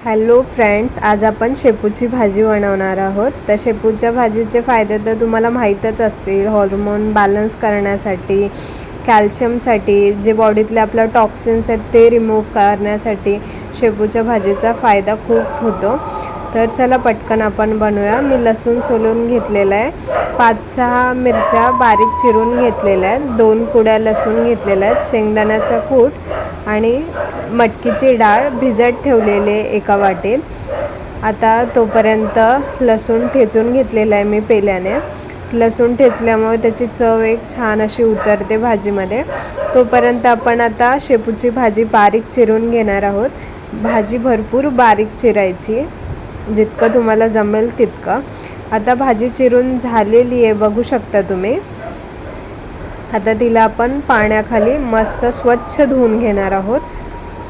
Hello friends, आज आपण शेपूची भाजी बनवणार आहोत. तर शेपूच्या भाजीचे फायदे तर तुम्हाला माहीतच असतील. हॉर्मोन बॅलन्स करण्यासाठी, कॅल्शियमसाठी, जे बॉडीतले आपल्या टॉक्सिन्स आहेत ते रिमूव्ह करण्यासाठी शेपूच्या भाजीचा फायदा खूप होतो. तर चला पटकन आपण बनवूया. मी लसूण सोलून घेतलेला आहे, 5-6 मिरच्या बारीक चिरून घेतलेल्या आहेत, 2 कुड्या लसूण घेतलेल्या आहेत, शेंगदाण्याचा कूट आणि मटकीची डाळ भिजत ठेवलेले एका वाटीत. आता तोपर्यंत लसूण ठेचून घेतलेला आहे मी पेल्याने. लसूण ठेचल्यामुळे त्याची चव एक छान अशी उतरते भाजीमध्ये. तोपर्यंत आपण आता शेपूची भाजी बारीक चिरून घेणार आहोत. भाजी भरपूर बारीक चिरायची, जितकं तुम्हाला जमेल तितकं. आता भाजी चिरून झालेली आहे, बघू शकता तुम्ही. आता तिला आपण पाण्याखाली मस्त स्वच्छ धुवून घेणार आहोत.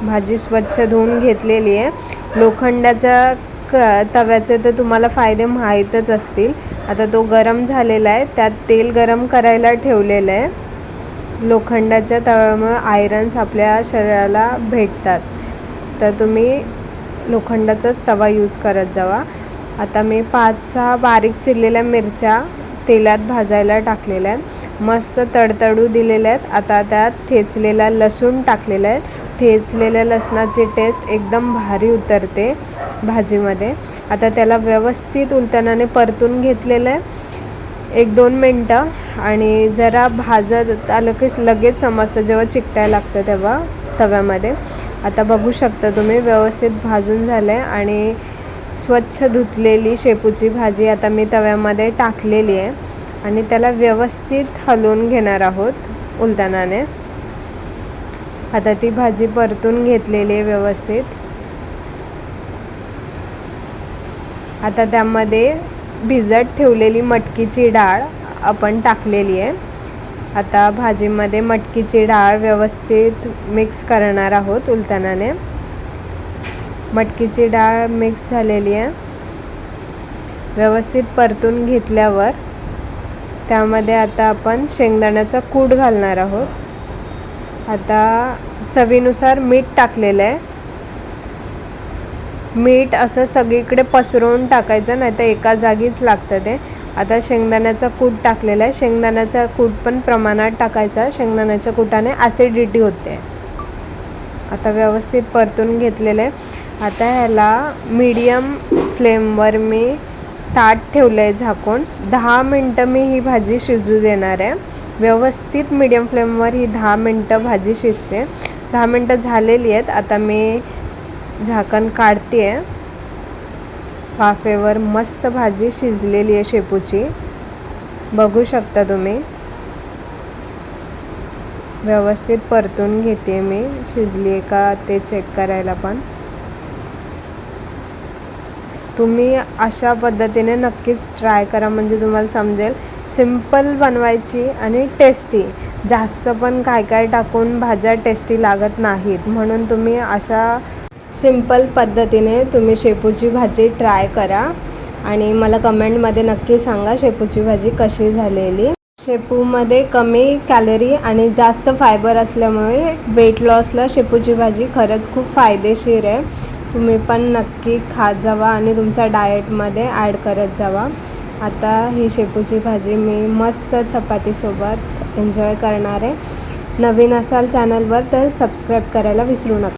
भाजी स्वच्छ धुवून घेतलेली आहे. लोखंडाच्या तव्याचे तर तुम्हाला फायदे माहीतच असतील. आता तो गरम झालेला आहे, त्यात तेल गरम करायला ठेवलेलं आहे. लोखंडाच्या तव्यामुळे आयरन्स आपल्या शरीराला भेटतात, तर तुम्ही लोखंडाचाच तवा यूज करत जावा. आता मी 5-6 बारीक चिरलेल्या मिरच्या तेलात भाजायला टाकलेल्या आहेत, मस्त तडतडू दिलेल्या आहेत. आता त्यात ठेचलेला लसूण टाकलेला आहे. ठेचलेल्या लसणाची टेस्ट एकदम भारी उतरते भाजीमध्ये. आता त्याला व्यवस्थित उलटण्याने परतून घेतलेलं आहे 1-2 मिनटं. आणि जरा भाजत आलं की लगेच समजतं, जेव्हा चिकटायला लागतं तेव्हा तव्यामध्ये. आता बघू शकता तुम्ही, व्यवस्थित भाजून झालं आहे. आणि स्वच्छ धुतलेली शेपूची भाजी आता मी तव्यामध्ये टाकलेली आहे आणि त्याला व्यवस्थित हलवून घेणार आहोत उलटण्याने. आता ती भाजी परतून घेतलेली आहे व्यवस्थित. आता त्यामध्ये भिजत ठेवलेली मटकीची डाळ आपण टाकलेली आहे. आता भाजीमध्ये मटकीची डाळ व्यवस्थित मिक्स करणार आहोत उलटण्याने. मटकीची डाळ मिक्स झालेली आहे. व्यवस्थित परतून घेतल्यावर त्यामध्ये आता आपण शेंगदाण्याचा कूट घालणार आहोत. आता चवीनुसार मीठ टाकलेलं आहे. मीठ असं सगळीकडे पसरवून टाकायचं, नाही तर एका जागीच लागतं ते. आता शेंगदाण्याचा कूट टाकलेला आहे. शेंगदाण्याचा कूट पण प्रमाणात टाकायचा. शेंगदाण्याच्या कूटाने ॲसिडिटी होते. आता व्यवस्थित परतून घेतलेलं आहे. आता ह्याला मीडियम फ्लेमवर मी ताट ठेवलं आहे झाकून. 10 मिनटं मी ही भाजी शिजू देणार आहे. व्यवस्थित मीडियम फ्लेमवर ही 10 मिनटं भाजी शिजते. 10 मिनटं झालेली आहेत. आता मी झाकण काढते आहे. वाफेवर मस्त भाजी शिजलेली आहे शेपूची, बघू शकता तुम्ही. व्यवस्थित परतून घेते मी, शिजली आहे का ते चेक करायला. पण तुम्ही अशा पद्धतीने नक्कीच ट्राय करा, म्हणजे तुम्हाला समजेल. सिंपल बनवायची आणि टेस्टी. जास्त पण काय टाकून भाज्या टेस्टी लागत नाहीत, म्हणून तुम्ही अशा सिंपल पद्धतीने तुम्ही शेपूची भाजी ट्राय करा आणि मला कमेंटमध्ये नक्की सांगा शेपूची भाजी कशी झालेली. शेपूमध्ये कमी कॅलरी आणि जास्त फायबर असल्यामुळे वेट लॉसला शेपूची भाजी खरंच खूप फायदेशीर आहे. तुम्ही पण नक्की खात जावा आणि तुमच्या डाएटमध्ये ॲड करत जावा. आता ही शेपूची भाजी मी मस्त चपातीसोबत एन्जॉय करणार आहे. नवीन असाल चॅनलवर तर सबस्क्राईब करायला विसरू नका.